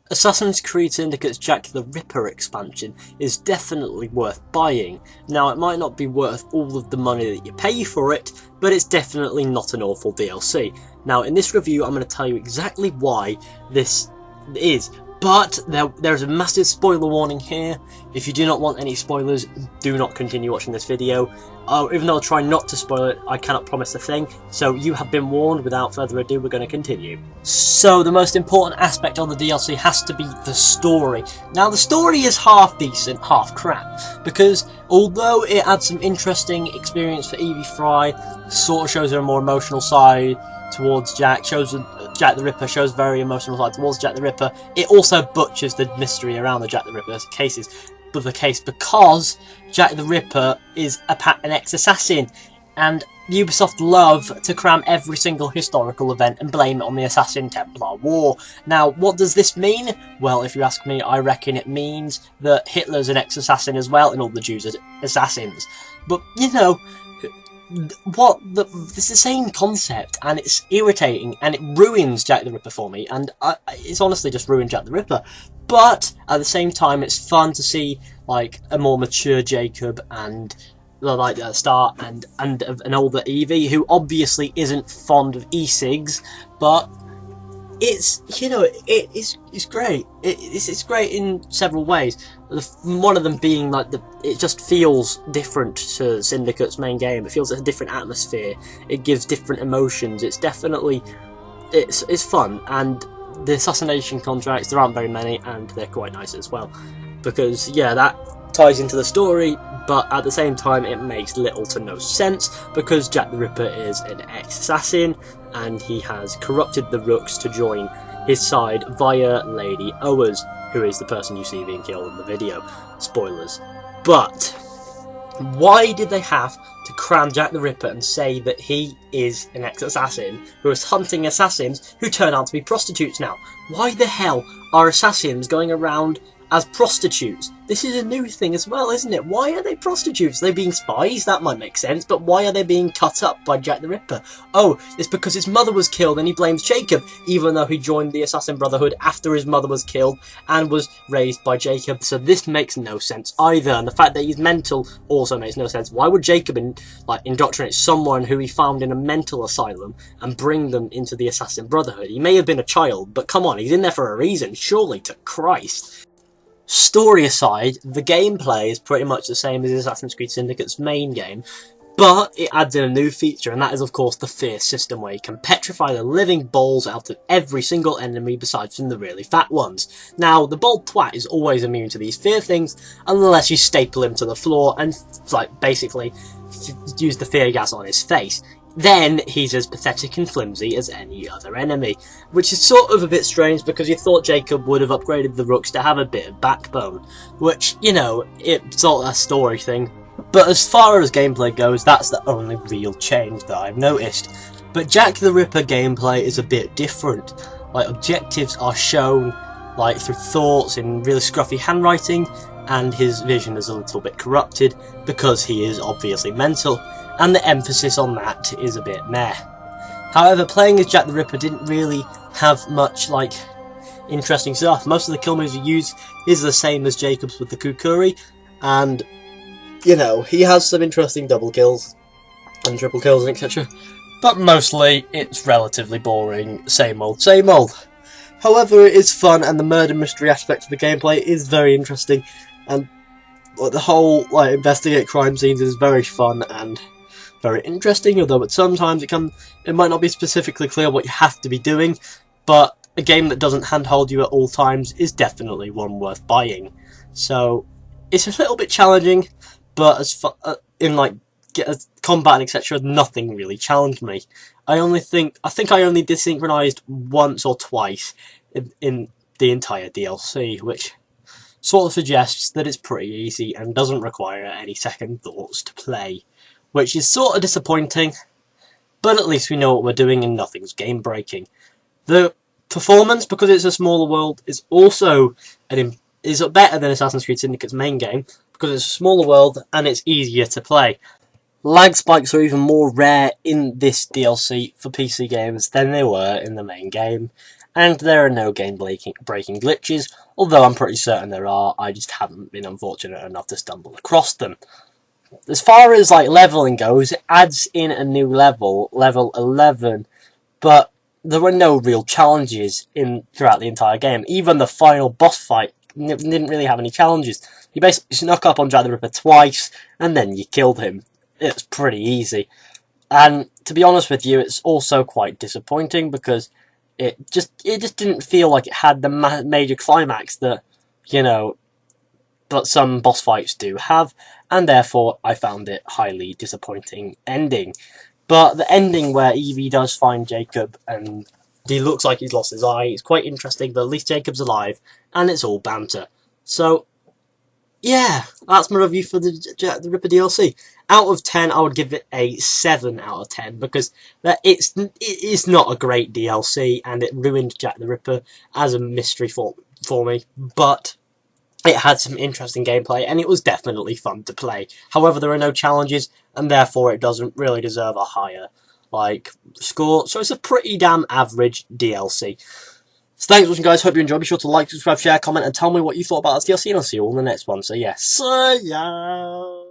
Assassin's Creed Syndicate's Jack the Ripper expansion is definitely worth buying. Now, it might not be worth all of the money that you pay for it, but it's definitely not an awful DLC. Now, in this review, I'm going to tell you exactly why this is. But there's a massive spoiler warning here. If you do not want any spoilers, do not continue watching this video. Even though I'll try not to spoil it, I cannot promise a thing. So you have been warned. Without further ado, we're going to continue. So the most important aspect of the DLC has to be the story. Now the story is half decent, half crap. Because although it adds some interesting experience for Evie Fry, sort of shows her a more emotional side towards Jack, Jack the Ripper shows very emotional side towards Jack the Ripper. It also butchers the mystery around the Jack the Ripper case because Jack the Ripper is an ex-assassin, and Ubisoft love to cram every single historical event and blame it on the Assassin-Templar War. Now, what does this mean? Well, if you ask me, I reckon it means that Hitler's an ex-assassin as well, and all the Jews are assassins. But, you know, it's the same concept, and it's irritating, and it ruins Jack the Ripper for me, and it's honestly just ruined Jack the Ripper. But at the same time, it's fun to see like a more mature Jacob and like at the start, and an older Evie who obviously isn't fond of e-cigs, but it's, you know, it's great. It's great in several ways. One of them being like it just feels different to Syndicate's main game. It feels like a different atmosphere. It gives different emotions. It's definitely it's fun, and the assassination contracts, there aren't very many, and they're quite nice as well. Because yeah, that ties into the story, but at the same time it makes little to no sense because Jack the Ripper is an ex-assassin and he has corrupted the Rooks to join his side via Lady Owers, who is the person you see being killed in the video. Spoilers. But why did they have to cram Jack the Ripper and say that he is an ex-assassin who is hunting assassins who turn out to be prostitutes now? Why the hell are assassins going around as prostitutes? This is a new thing as well, isn't it? Why are they prostitutes? Are they being spies? That might make sense, but why are they being cut up by Jack the Ripper? Oh, it's because his mother was killed and he blames Jacob, even though he joined the Assassin Brotherhood after his mother was killed and was raised by Jacob. So this makes no sense either, and the fact that he's mental also makes no sense. Why would Jacob indoctrinate someone who he found in a mental asylum and bring them into the Assassin Brotherhood? He may have been a child, but come on, he's in there for a reason, surely to Christ. Story aside, the gameplay is pretty much the same as Assassin's Creed Syndicate's main game, but it adds in a new feature, and that is of course the fear system, where you can petrify the living balls out of every single enemy besides from the really fat ones. Now, the bald twat is always immune to these fear things, unless you staple him to the floor and basically use the fear gas on his face. Then he's as pathetic and flimsy as any other enemy, which is sort of a bit strange because you thought Jacob would have upgraded the Rooks to have a bit of backbone, which, you know, it's sort of a story thing. But as far as gameplay goes, that's the only real change that I've noticed. But Jack the Ripper gameplay is a bit different. Like, objectives are shown like through thoughts in really scruffy handwriting, and his vision is a little bit corrupted because he is obviously mental, and the emphasis on that is a bit meh. However, playing as Jack the Ripper didn't really have much like interesting stuff. Most of the kill moves you use is the same as Jacob's with the Kukuri, and you know, he has some interesting double kills and triple kills and etc. But mostly it's relatively boring, same old, same old. However, it is fun, and the murder mystery aspect of the gameplay is very interesting, and the whole investigate crime scenes is very fun and very interesting, although at sometimes it might not be specifically clear what you have to be doing, but a game that doesn't handhold you at all times is definitely one worth buying. So it's a little bit challenging, but as in combat and etc., nothing really challenged me. I think I only desynchronized once or twice in the entire DLC, which sort of suggests that it's pretty easy and doesn't require any second thoughts to play, which is sort of disappointing, but at least we know what we're doing and nothing's game breaking. The performance, because it's a smaller world, is also is better than Assassin's Creed Syndicate's main game, because it's a smaller world and it's easier to play. Lag spikes are even more rare in this DLC for PC games than they were in the main game, and there are no game-breaking glitches, although I'm pretty certain there are, I just haven't been unfortunate enough to stumble across them. As far as like leveling goes, it adds in a new level, level 11, but there were no real challenges throughout the entire game. Even the final boss fight didn't really have any challenges. You basically snuck up on Jack the Ripper twice, and then you killed him. It's pretty easy. And to be honest with you, it's also quite disappointing because it just didn't feel like it had the major climax that, you know, that some boss fights do have, and therefore I found it highly disappointing ending. But the ending where Evie does find Jacob and he looks like he's lost his eye, it's quite interesting, but at least Jacob's alive, and it's all banter. So, yeah, that's my review for the Jack the Ripper DLC. Out of 10, I would give it a 7 out of 10, because it's not a great DLC, and it ruined Jack the Ripper as a mystery for me, but it had some interesting gameplay, and it was definitely fun to play. However, there are no challenges, and therefore it doesn't really deserve a higher score, so it's a pretty damn average DLC. So thanks for watching, guys. Hope you enjoyed. Be sure to like, subscribe, share, comment, and tell me what you thought about this DLC, and I'll see you all in the next one. So yeah, see ya!